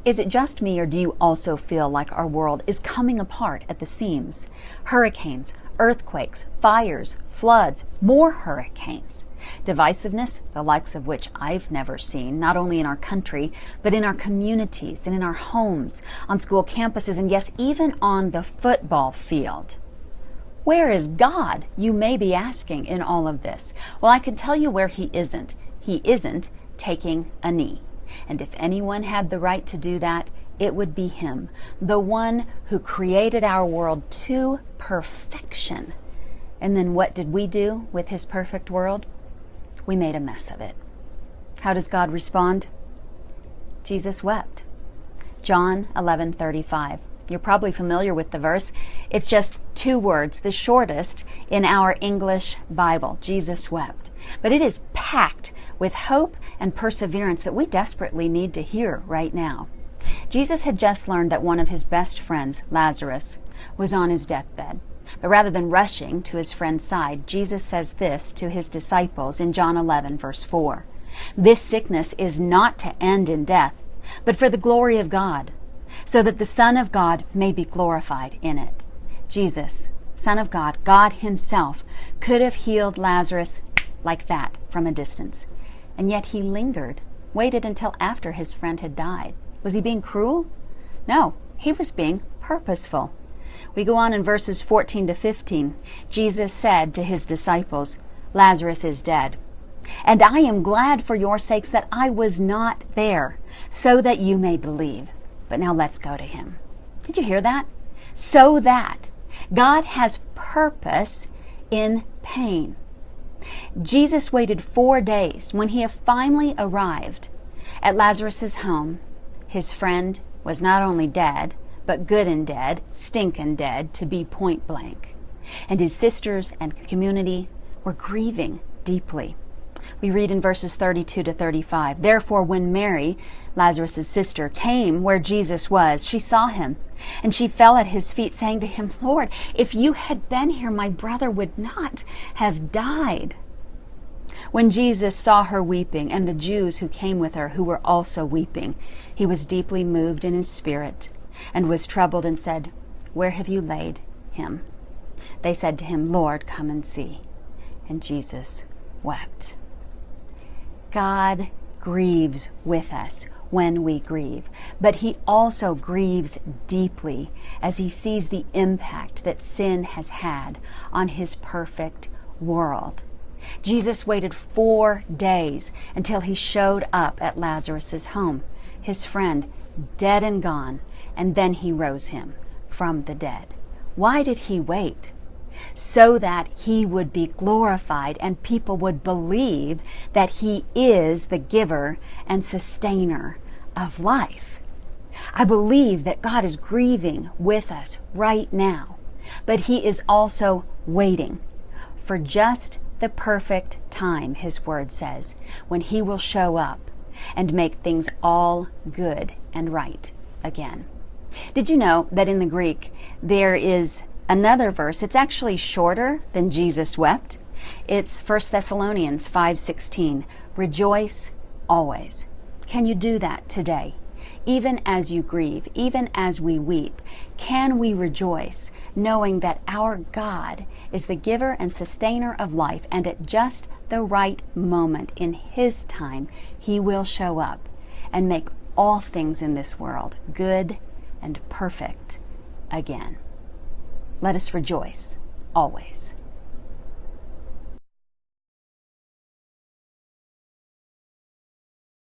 Is it just me, or do you also feel like our world is coming apart at the seams? Hurricanes, earthquakes, fires, floods, more hurricanes. Divisiveness, the likes of which I've never seen, not only in our country, but in our communities and in our homes, on school campuses, and yes, even on the football field. Where is God, you may be asking, in all of this? Well, I can tell you where He isn't. He isn't taking a knee. And if anyone had the right to do that, it would be Him, the one who created our world to perfection. And then what did we do with His perfect world? We made a mess of it. How does God respond? Jesus wept. John 11:35. You're probably familiar with the verse. It's just 2 words, the shortest in our English Bible. Jesus wept. But it is packed with hope and perseverance that we desperately need to hear right now. Jesus had just learned that one of His best friends, Lazarus, was on his deathbed. But rather than rushing to his friend's side, Jesus says this to His disciples in John 11, verse 4. This sickness is not to end in death, but for the glory of God, so that the Son of God may be glorified in it. Jesus, Son of God, God Himself, could have healed Lazarus like that from a distance. And yet He lingered, waited until after his friend had died. Was He being cruel? No, He was being purposeful. We go on in verses 14 to 15. Jesus said to His disciples, Lazarus is dead, and I am glad for your sakes that I was not there, so that you may believe. But now let's go to Him. Did you hear that? So that God has purpose in pain. Jesus waited 4 days. When He finally arrived at Lazarus' home, his friend was not only dead, but good and dead, stinking dead, to be point blank. And his sisters and community were grieving deeply. We read in verses 32 to 35, Therefore, when Mary, Lazarus' sister, came where Jesus was, she saw Him, and she fell at His feet, saying to Him, Lord, if you had been here, my brother would not have died. When Jesus saw her weeping, and the Jews who came with her, who were also weeping, He was deeply moved in His spirit, and was troubled, and said, Where have you laid Him? They said to Him, Lord, come and see. And Jesus wept. God grieves with us when we grieve, but He also grieves deeply as He sees the impact that sin has had on His perfect world. Jesus waited 4 days until He showed up at Lazarus' home, his friend dead and gone, and then He rose him from the dead. Why did He wait? So that He would be glorified and people would believe that He is the giver and sustainer of life. I believe that God is grieving with us right now, but He is also waiting for just the perfect time, His Word says, when He will show up and make things all good and right again. Did you know that in the Greek there is another verse? It's actually shorter than Jesus wept. It's 1 Thessalonians 5:16. Rejoice always. Can you do that today? Even as you grieve, even as we weep, can we rejoice knowing that our God is the giver and sustainer of life, and at just the right moment in His time, He will show up and make all things in this world good and perfect again. Let us rejoice always.